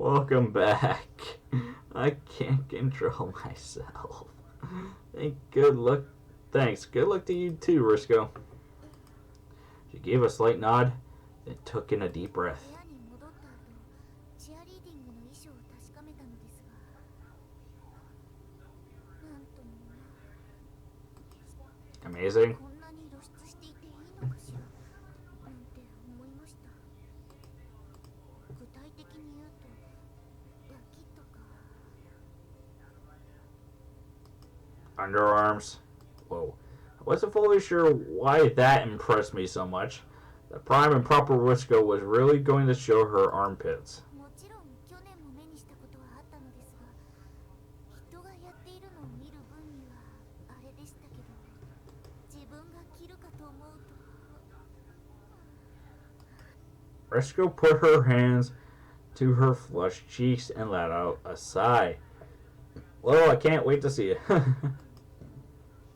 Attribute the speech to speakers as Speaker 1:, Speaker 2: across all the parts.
Speaker 1: Welcome back. I can't control myself. Good luck. Thanks. Good luck to you too, Risco. She gave a slight nod, then took in a deep breath. Amazing. Underarms. Whoa. I wasn't fully sure why that impressed me so much. The prime and proper Risco was really going to show her armpits. Risco put her hands to her flushed cheeks and let out a sigh. Well, I can't wait to see it.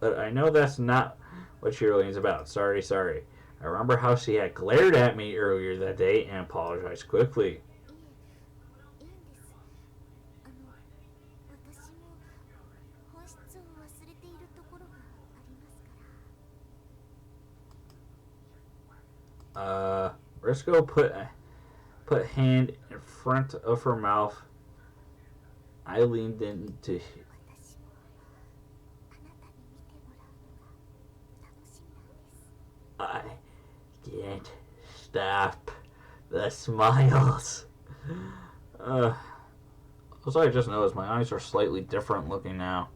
Speaker 1: But I know that's not what cheerleading's about. Sorry. I remember how she had glared at me earlier that day and apologized quickly. Risco put hand in front of her mouth. I leaned into. I can't stop the smiles. Also, I just noticed my eyes are slightly different looking now.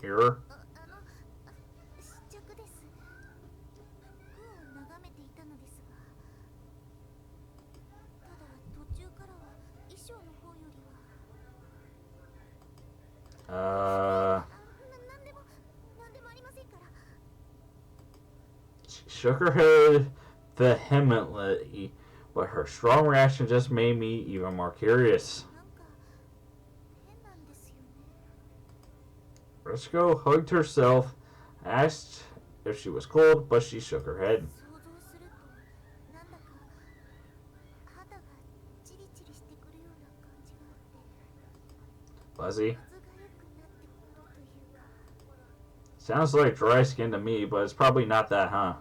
Speaker 1: Here. She shook her head vehemently, but her strong reaction just made me even more curious. Risco hugged herself, asked if she was cold, but she shook her head. Fuzzy? Sounds like dry skin to me, but it's probably not that, huh?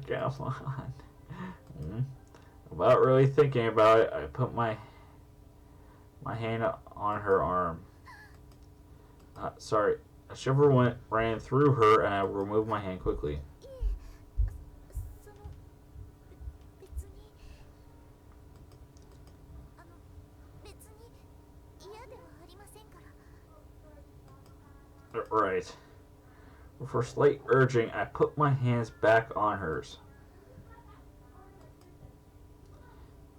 Speaker 1: Come on. Without really thinking about it, I put my hand on her arm. Sorry. A shiver ran through her, and I removed my hand quickly. Right. For slight urging, I put my hands back on hers.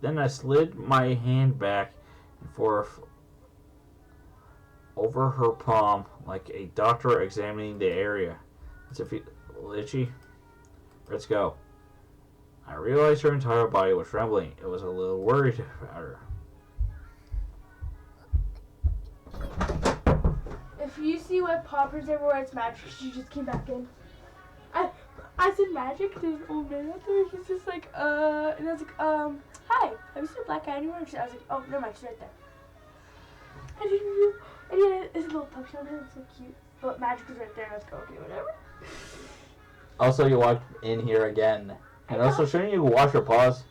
Speaker 1: Then I slid my hand back and forth over her palm like a doctor examining the area. As if itchy. Let's go. I realized her entire body was trembling. It was a little worried about her.
Speaker 2: If you see what poppers everywhere, it's magic. She just came back in. I said magic. There's an old man out there. He's just like, and I was like, hi. Have you seen a black guy anywhere? I was like, oh, never mind. She's right there. And he had his little puppy on him. It's so cute. But magic was right there. And I was like, okay, whatever.
Speaker 1: Also, you walked in here again. And also, shouldn't you wash your paws?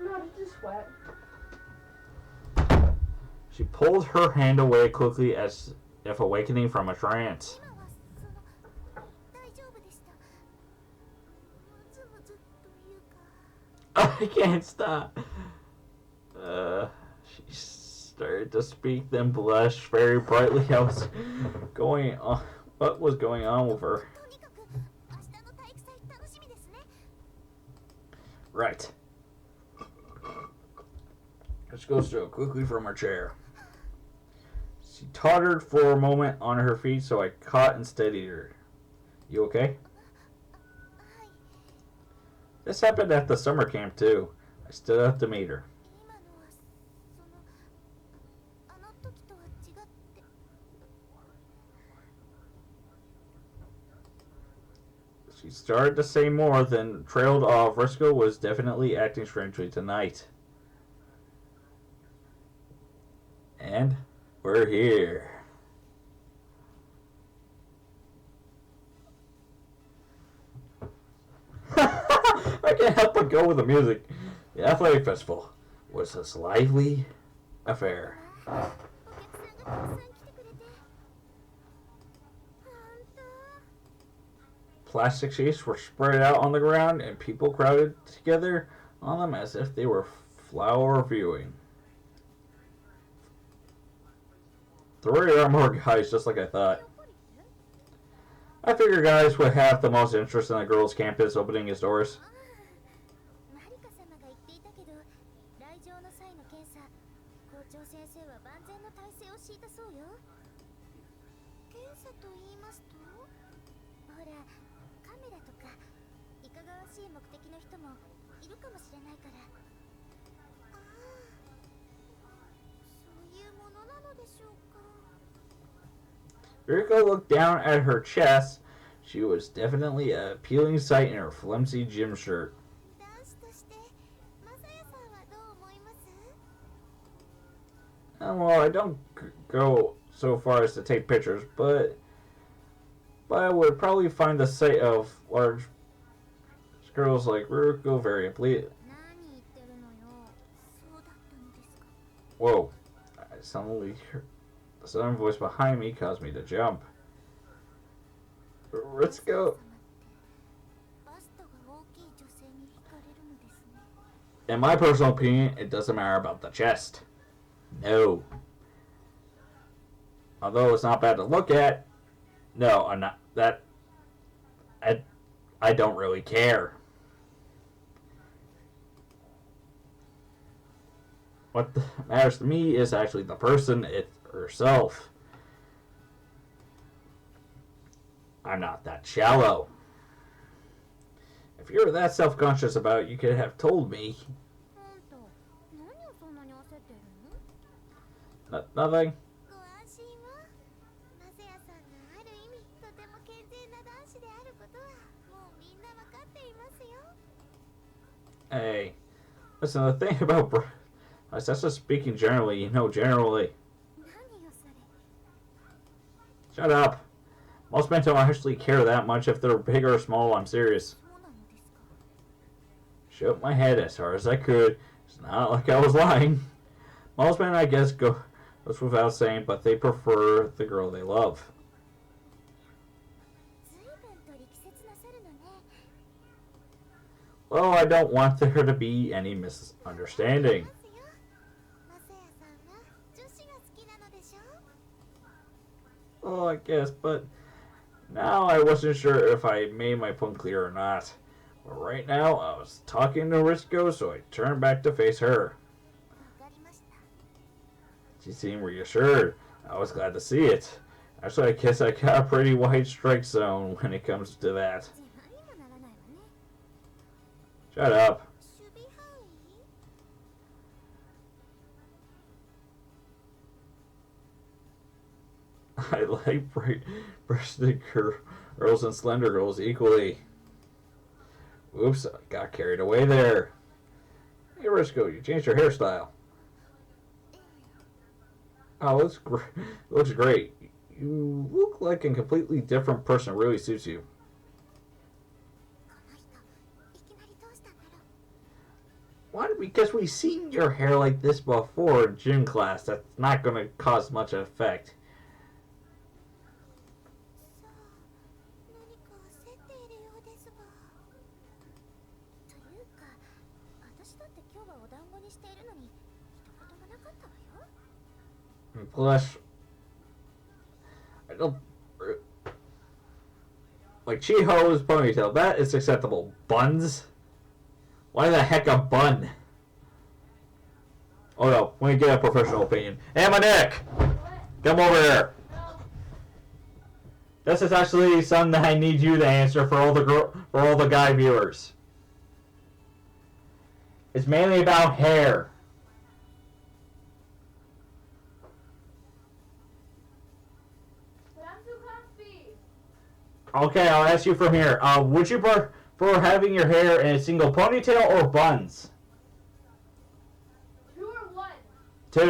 Speaker 2: No, it's just wet.
Speaker 1: She pulled her hand away quickly as if awakening from a trance. I can't stop. She started to speak, then blushed very brightly. What was going on with her? Right. Let's go still quickly from her chair. She tottered for a moment on her feet, so I caught and steadied her. You okay? This happened at the summer camp too. I stood up to meet her. She started to say more, then trailed off. Risco was definitely acting strangely tonight. And we're here. I can't help but go with the music. The athletic festival was a lively affair. Plastic sheets were spread out on the ground, and people crowded together on them as if they were flower viewing. 3 or more guys, just like I thought. I figured guys would have the most interest in the girls' campus opening its doors. Yuriko looked down at her chest. She was definitely an appealing sight in her flimsy gym shirt. Well, I don't go so far as to take pictures, but I would probably find the sight of large girls like Yuriko very appealing. Whoa. I suddenly heard the southern voice behind me caused me to jump. Risco. In my personal opinion, it doesn't matter about the chest. No. Although it's not bad to look at, no, I'm not. I don't really care. What matters to me is actually the person herself. I'm not that shallow. If you're that self-conscious about it, you could have told me. Nothing. Hey, listen, the thing about that's just speaking generally, generally. Shut up. Most men don't actually care that much if they're big or small, I'm serious. Shook my head as hard as I could. It's not like I was lying. Most men, I guess, goes without saying, but they prefer the girl they love. Well, I don't want there to be any misunderstanding. Well, I guess, but now I wasn't sure if I made my point clear or not. But right now, I was talking to Risco, so I turned back to face her. She seemed reassured. I was glad to see it. Actually, I guess I got a pretty wide strike zone when it comes to that. Shut up. I like breasted girls and slender girls equally. Oops, I got carried away there. Hey, Risco, you changed your hairstyle. Oh, looks great. You look like a completely different person. It really suits you. Why? Because we've seen your hair like this before in gym class. That's not going to cause much effect. Plus, I don't like Chiho's ponytail. That is acceptable. Buns? Why the heck a bun? Oh no, let me get a professional opinion. Hey, my neck! Come over here. This is actually something that I need you to answer for all the guy viewers. It's mainly about hair.
Speaker 2: But I'm too comfy.
Speaker 1: Okay, I'll ask you from here. Would you prefer having your hair in a single ponytail or buns?
Speaker 2: 2 or 1?
Speaker 1: 2.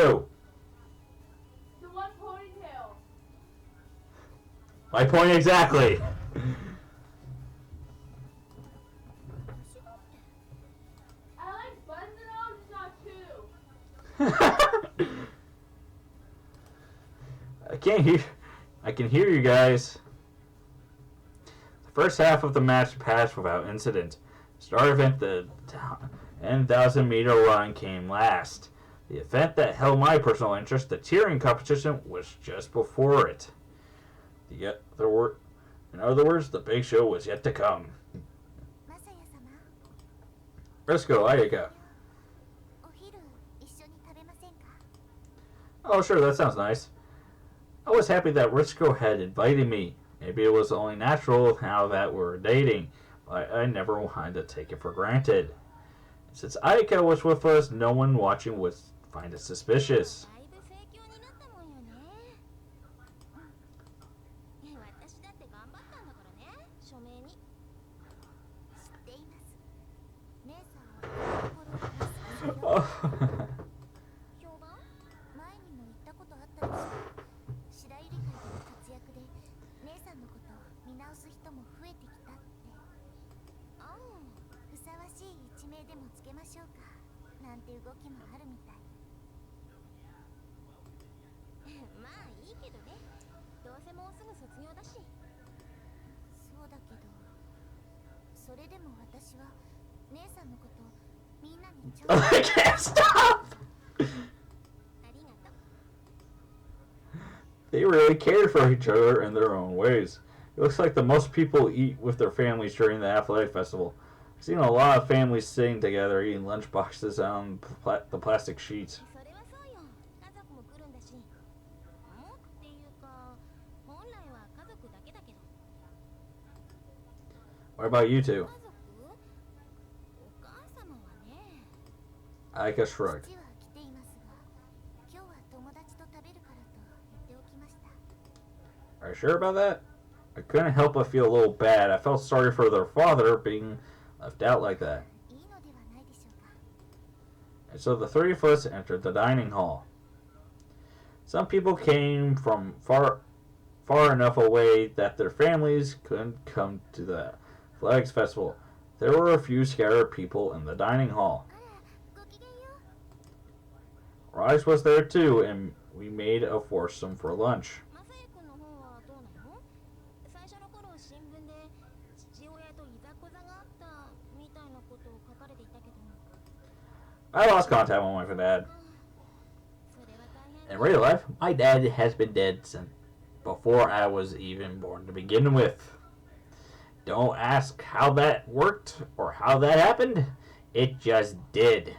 Speaker 2: The 1 ponytail.
Speaker 1: My point exactly.
Speaker 2: I like buns and all, just not 2.
Speaker 1: I can hear you guys. The first half of the match passed without incident. The start event, the 10,000-meter run, came last. The event that held my personal interest, the cheering competition, was just before it. In other words, the big show was yet to come. Risco, Ayaka. Oh, sure, that sounds nice. I was happy that Risco had invited me. Maybe it was only natural now that we're dating, but I never wanted to take it for granted. Since Ayaka was with us, no one watching would find it suspicious. Oh. I can't stop! They really cared for each other in their own ways. It looks like the most people eat with their families during the athletic festival. I've seen a lot of families sitting together eating lunch boxes on the plastic sheets. What about you two? Aika shrugged. Are you sure about that? I couldn't help but feel a little bad. I felt sorry for their father being left out like that. And so the three of us entered the dining hall. Some people came from far enough away that their families couldn't come to the Flags Festival. There were a few scattered people in the dining hall. Raj was there too, and we made a foursome for lunch. I lost contact with my dad. In real life, my dad has been dead since before I was even born to begin with. Don't ask how that worked or how that happened. It just did.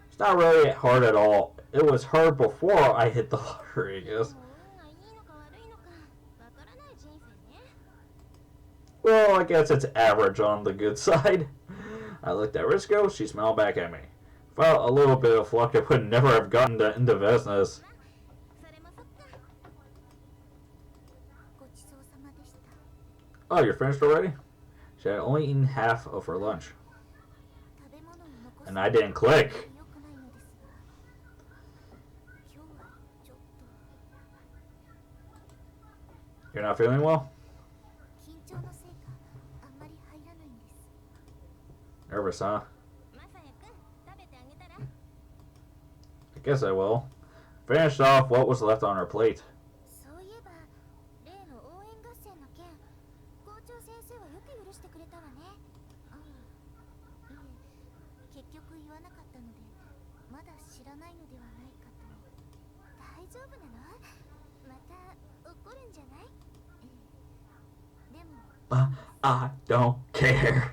Speaker 1: It's not really hard at all. It was hard before I hit the lottery, I guess. Well, I guess it's average on the good side. I looked at Risco, she smiled back at me. Felt a little bit of luck I would never have gotten into business. Oh, you're finished already? She had only eaten half of her lunch. And I didn't click. You're not feeling well? Nervous, huh? I guess I will. Finished off what was left on her plate. I don't care.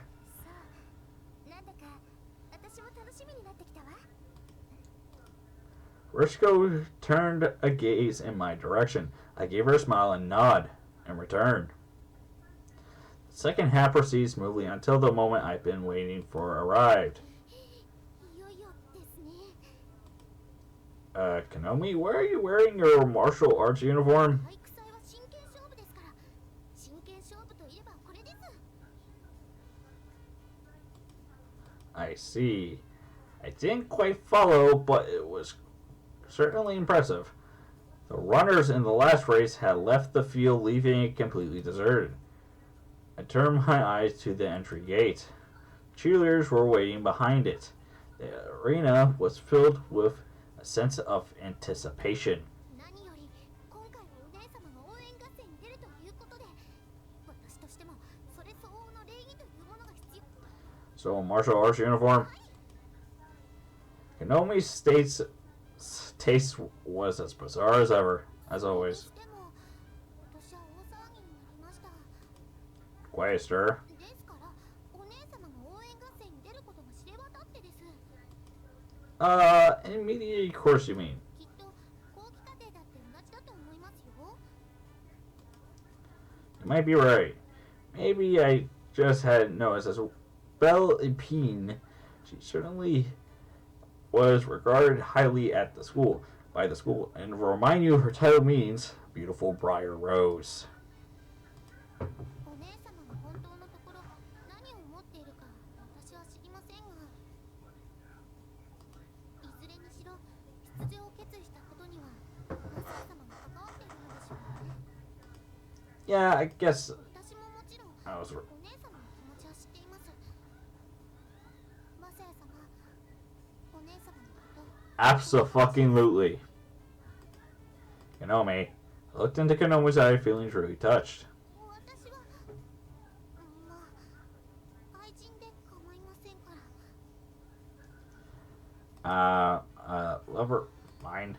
Speaker 1: Risco turned a gaze in my direction. I gave her a smile and nod in return. The second half proceeds smoothly until the moment I've been waiting for arrived.
Speaker 3: いよいよですね。
Speaker 1: Konomi, why are you wearing your martial arts uniform?
Speaker 3: 体育祭は真剣勝負ですから、真剣勝負といえばこれです。
Speaker 1: I see. I didn't quite follow, but it was certainly impressive. The runners in the last race had left the field, leaving it completely deserted. I turned my eyes to the entry gate. Cheerleaders were waiting behind it. The arena was filled with a sense of anticipation.
Speaker 3: 何より今回はお姉様が応援合戦に出るということで、私としてもそれ相応の礼儀というものが必要。
Speaker 1: So, a martial arts uniform. Konomi's taste was as bizarre as ever, as always.
Speaker 3: でも私は大騒ぎになりました。
Speaker 1: Quiet, stir.
Speaker 3: ですからお姉様が応援合戦に出ることが知れ渡ってです。
Speaker 1: Immediate course, you mean?
Speaker 3: きっと後期過程だって同じだと思いますよ。
Speaker 1: You might be right. Maybe I just hadn't noticed. As Belle Epine, she certainly was regarded highly at the school, by the school. And to remind you, her title means Beautiful Briar Rose.
Speaker 3: お姉様が本当のところ何を思っているか私は知りませんが、いずれにしろ出場を決意したことにはマサ様が関わっているのでしょうね。
Speaker 1: Yeah, I guess
Speaker 3: 私ももちろん
Speaker 1: I was
Speaker 3: お姉様の気持ちは知っています。マサヤ様、お姉様のこと
Speaker 1: abso-fucking-lutely. Konomi. I looked into Konomi's eye, feeling truly touched.
Speaker 3: 私はまあ愛人で構いませんから。
Speaker 1: Lover, mine.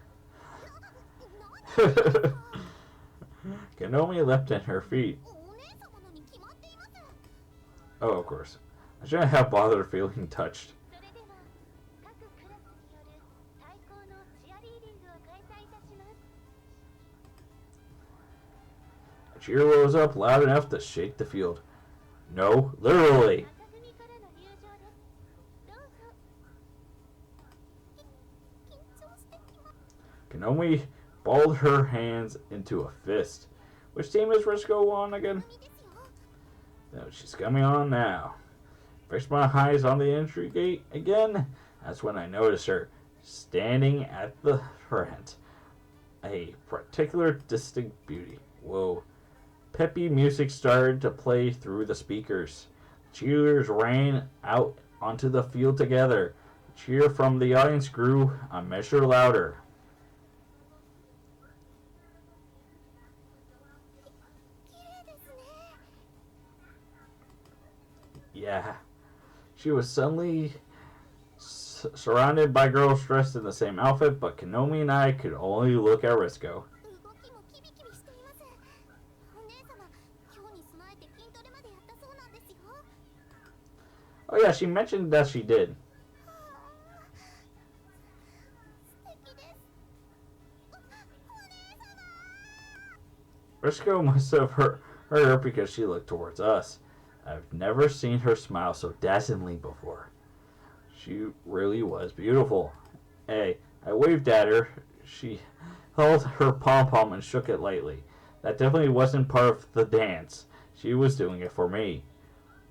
Speaker 3: 何ですか
Speaker 1: Konomi leapt in her feet.
Speaker 3: お姉様のに決まっています。
Speaker 1: Oh, of course. I shouldn't have bothered feeling touched.
Speaker 3: それでは各クラスによる最高のチアリーディングを開催いたします。
Speaker 1: A cheer rose up loud enough to shake the field. No, literally.
Speaker 3: 赤組からの入場です。どうぞ。緊張してきます。
Speaker 1: Konomi balled her hands into a fist. Which team is Risco on again?
Speaker 3: ですよ。
Speaker 1: No, she's coming on now. Fixed my eyes on the entry gate again. That's when I noticed her, standing at the front. A particular distinct beauty. Whoa. Peppy music started to play through the speakers. Cheerleaders ran out onto the field together. The cheer from the audience grew a measure louder.
Speaker 3: 綺麗ですね。
Speaker 1: Yeah. She was suddenly surrounded by girls dressed in the same outfit, but Konomi and I could only look at Risco.
Speaker 3: 動きもキビキビしています。お姉様、今日に備えて筋トレまでやったそうなんですよ。
Speaker 1: Oh yeah, she mentioned that she did.
Speaker 3: 素敵です。お姉様。
Speaker 1: Risco must have heard her because she looked towards us. I've never seen her smile so dazzlingly before. She really was beautiful. Hey, I waved at her. She held her pom-pom and shook it lightly. That definitely wasn't part of the dance. She was doing it for me.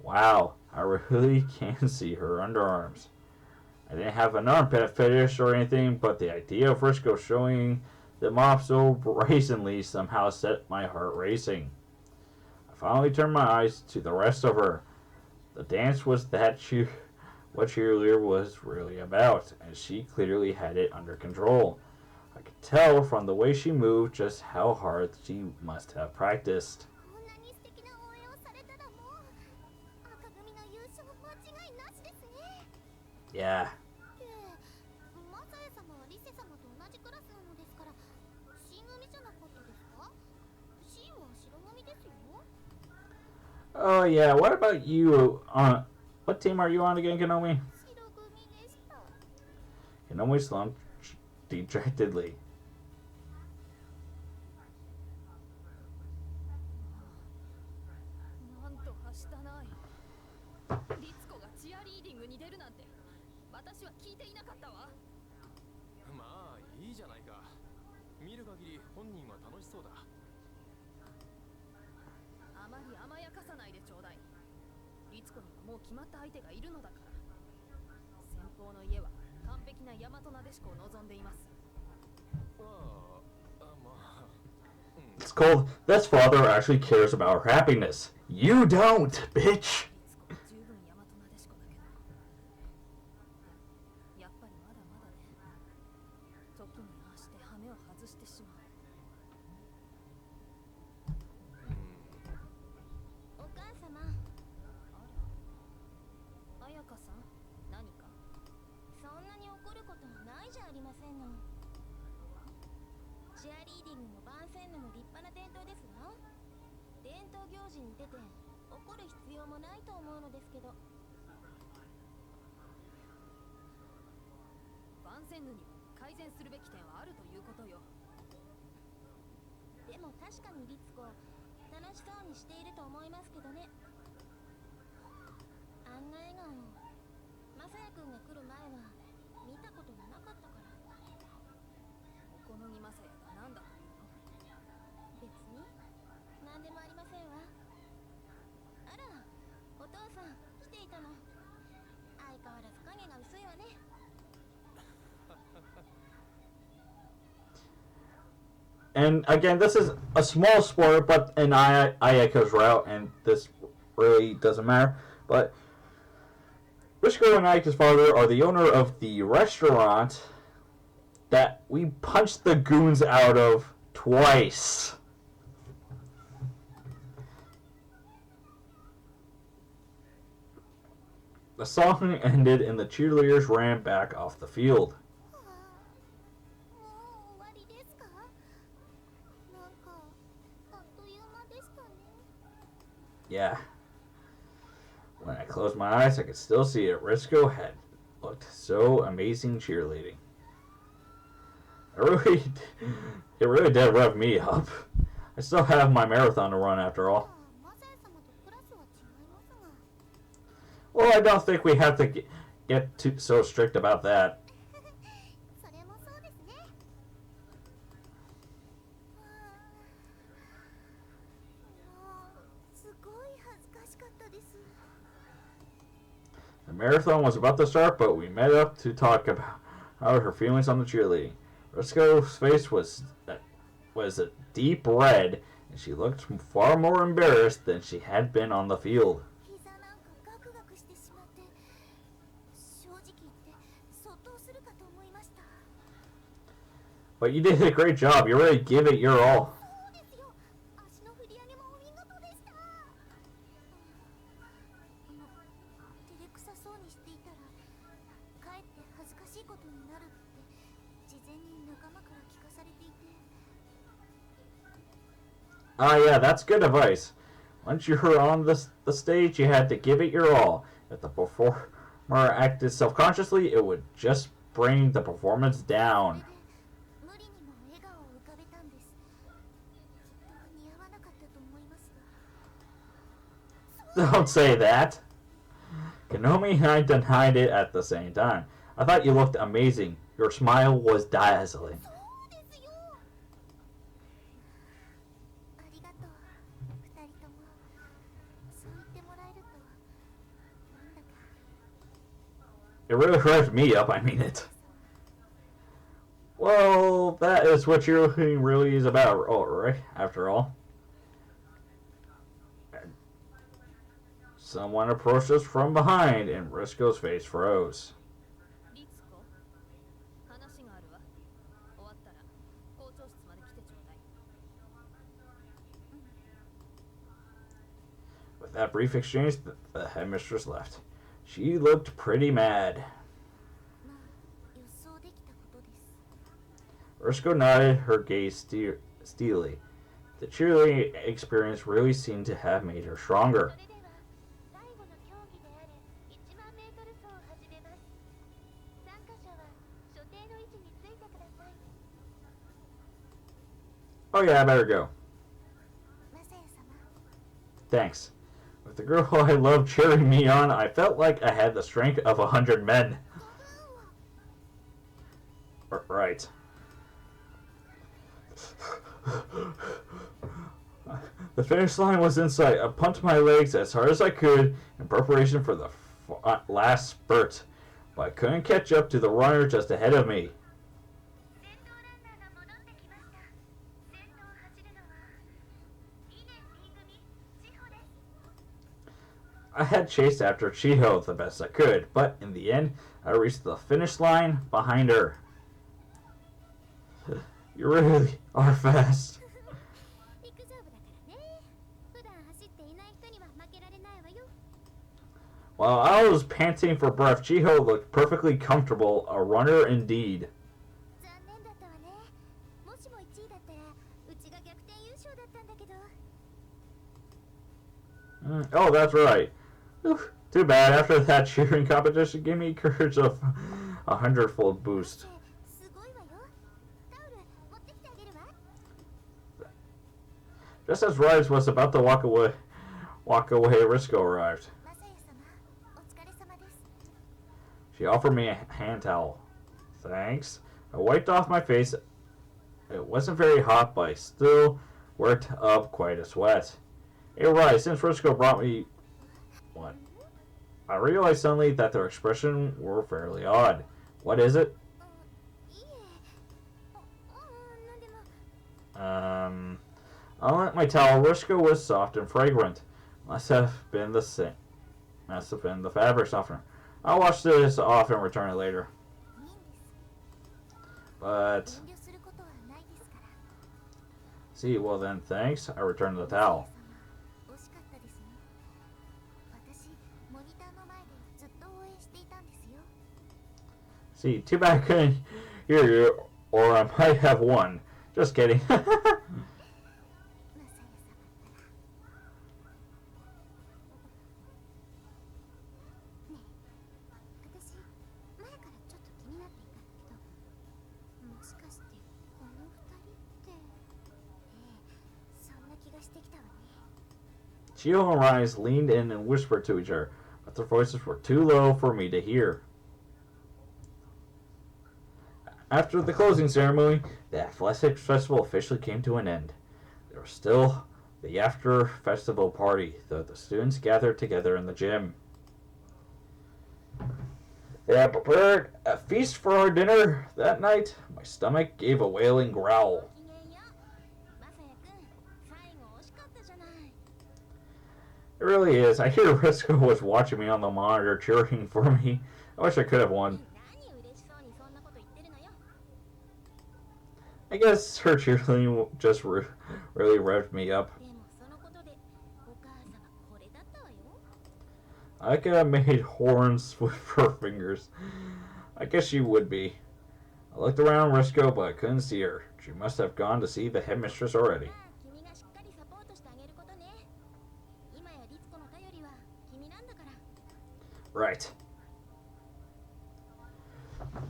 Speaker 1: Wow, I really can see her underarms. I didn't have an armpit fetish or anything, but the idea of Risco showing them off so brazenly somehow set my heart racing. I finally turned my eyes to the rest of her. The dance was what cheerleader was really about, and she clearly had it under control. I could tell from the way she moved just how hard she must have practiced.
Speaker 3: こんなに素敵な応援をされたらもう赤組の優勝間違いなしですね。
Speaker 1: Yeah.
Speaker 3: マサヤ様はリセ様と同じクラスなのですから、新組じゃなかったですか？シンは白組ですよ。
Speaker 1: Oh yeah, what about you? What team are you on again, Konomi?
Speaker 3: 白組でした。
Speaker 1: Konomi slumped dejectedly.
Speaker 3: なんとかし
Speaker 4: るなんて私は聞いていなかったわ。
Speaker 5: まあいいじゃないか。見る限り本人は楽しそうだ。
Speaker 4: あまり甘やかさないでちょうだい。律子にはもう決まった相手がいるのだから。先方の家は完璧な大和なでしこを望んでいます。
Speaker 5: まあ、
Speaker 1: It's called, this father actually cares about her happiness. You don't, bitch!
Speaker 4: 律子は十分大和なでしこだけど、やっぱりまだまだね。時にああして羽目を外してしまう。
Speaker 3: お母様、
Speaker 4: あら、彩香さん、何か？
Speaker 3: そんなに怒ることないじゃありませんの。チアリーディングも番宣のも立派な伝統ですわ。伝統行事に出て怒る必要もないと思うのですけど。
Speaker 4: バンセンヌにも改善するべき点はあるということよ。
Speaker 3: でも確かに律子、楽しそうにしていると思いますけどね。あんな笑顔、マサヤくんが来る前は見たことがなかったから。
Speaker 4: 小野木雅也が何だというの？
Speaker 3: 別に何でもありませんわ。あら、お父さん来ていたの。相変わらず影が薄いわね。
Speaker 1: And again, this is a small spoiler, but in Ayaka's route, and this really doesn't matter. But Risco and Ayaka's father are the owner of the restaurant that we punched the goons out of twice. The song ended and the cheerleaders ran back off the field.
Speaker 3: もう終わりですか？なんかあっという間でしたね。
Speaker 1: Yeah. When I closed my eyes, I could still see it. Risco had looked so amazing cheerleading. It really did rev me up. I still have my marathon to run after all.
Speaker 3: マサヤ様とクラスは違いますが。
Speaker 1: Well, I don't think we have to get too, so strict about that.
Speaker 3: それもそうですね。もうすごい恥ずかしかったです。
Speaker 1: The marathon was about to start, but we met up to talk about her feelings on the cheerleading. Risco's face was a deep red, and she looked far more embarrassed than she had been on the field.
Speaker 3: 膝なんかガクガクしてしまって、正直言ってそっとするかと思いました。
Speaker 1: But you did a great job. You really gave it your all.
Speaker 3: そうですよ。足の振り上げもお見事でした。照れくさそうにしていたら、かえって恥ずかしいことになるって事前に仲間から聞かされていて。
Speaker 1: Yeah, that's good advice. Once you were on the stage, you had to give it your all. If the performer acted self-consciously, it would just bring the performance
Speaker 3: それ
Speaker 1: down.
Speaker 3: で無理にも笑顔を浮かべたんです。きっと似合わなかったと思いますが。
Speaker 1: Don't say that. Kanomi and I denied it at the same time. I thought you looked amazing. Your smile was dazzling.
Speaker 3: そうですよ。ありがとう、二人とも。そう言ってもらえると、なんだか。
Speaker 1: It really revved me up, I mean it. Well, that is what cheerleading really is about, right? After all. Someone approached us from behind, and Risco's face froze.
Speaker 4: 律子、話があるわ。終わったら校長室まで来てちょうだい。
Speaker 1: With that brief exchange, the headmistress left. She looked pretty mad.
Speaker 3: まあ、予想できたことです。
Speaker 1: Risco nodded, her gaze steely. The cheerleading experience really seemed to have made her stronger.
Speaker 3: それでは最後の競技である1万メートル走を始めます。参加者は所定の位置についてください。
Speaker 1: Oh yeah, I better go.
Speaker 3: マサヤ様。
Speaker 1: Thanks. With the girl I loved cheering me on, I felt like I had the strength of 100 men. Right. The finish line was in sight. I pumped my legs as hard as I could in preparation for the last spurt, but I couldn't catch up to the runner just ahead of me. I had chased after Chiho the best I could, but in the end, I reached the finish line behind her. You really are fast. While I was panting for breath, Chiho looked perfectly comfortable, a runner indeed. Oh, that's right. Too bad, after that cheering competition gave me courage of 100-fold boost. Just as Rise was about to walk away, Risco arrived. She offered me a hand towel. Thanks. I wiped off my face. It wasn't very hot, but I still worked up quite a sweat. Hey, Rise, since Risco brought me... What? I realized suddenly that their expression were fairly odd. What is it? Unlike my towel, Risco was soft and fragrant. Must have been the same. Must have been the fabric softener. I'll wash this off and return it later. But... See, well then, thanks. I returned the towel. See, too bad I couldn't hear you, or I might have won. Just kidding. Chiho and Rise leaned in and whispered to each other, but their voices were too low for me to hear. After the closing ceremony, the athletics festival officially came to an end. There was still the after-festival party, though the students gathered together in the gym. They had prepared a feast for our dinner that night. My stomach gave a wailing growl. It really is. I hear Risco was watching me on the monitor cheering for me. I wish I could have won. I guess her cheerleading just really revved me up. I could have made horns with her fingers. I guess she would be. I looked around Risco, but I couldn't see her. She must have gone to see the headmistress already. Right.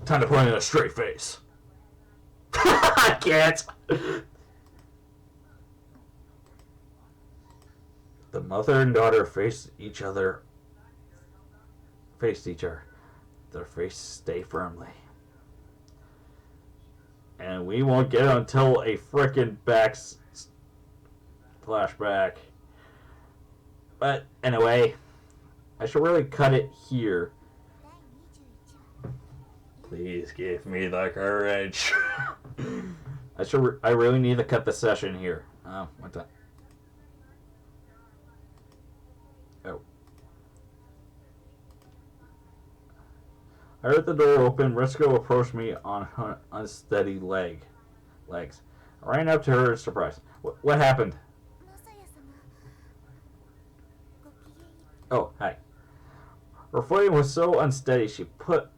Speaker 1: Time to put in a straight face. I can't. The mother and daughter faced each other. Their faces stay firmly. And we won't get it until a frickin' flashback. But anyway, I should really cut it here. Please give me the courage. I really need to cut the session here. What the? Oh. I heard the door open. Risco approached me on unsteady legs. I ran up to her in surprise. What happened? Oh, hi. Her footing was so unsteady, she put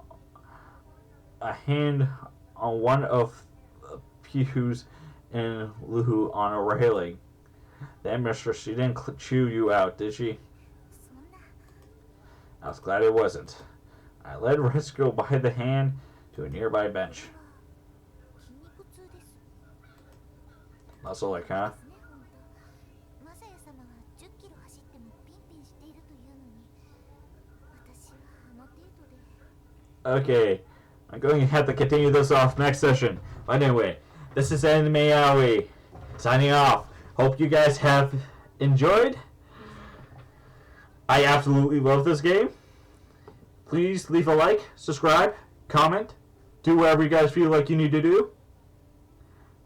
Speaker 1: a hand on one of the pews and Luhu on a railing. Then, mistress, she didn't chew you out, did she? I was glad it wasn't. I led Risco by the hand to a nearby bench. Muscle like, huh? Okay, I'm going to have to continue this off next session. But anyway, this is Anime Aoi signing off. Hope you guys have enjoyed. I absolutely love this game. Please leave a like, subscribe, comment, do whatever you guys feel like you need to do.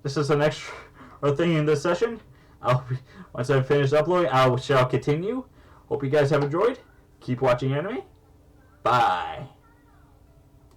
Speaker 1: This is an extra thing in this session. Once I've finished uploading, I shall continue. Hope you guys have enjoyed. Keep watching anime. Bye.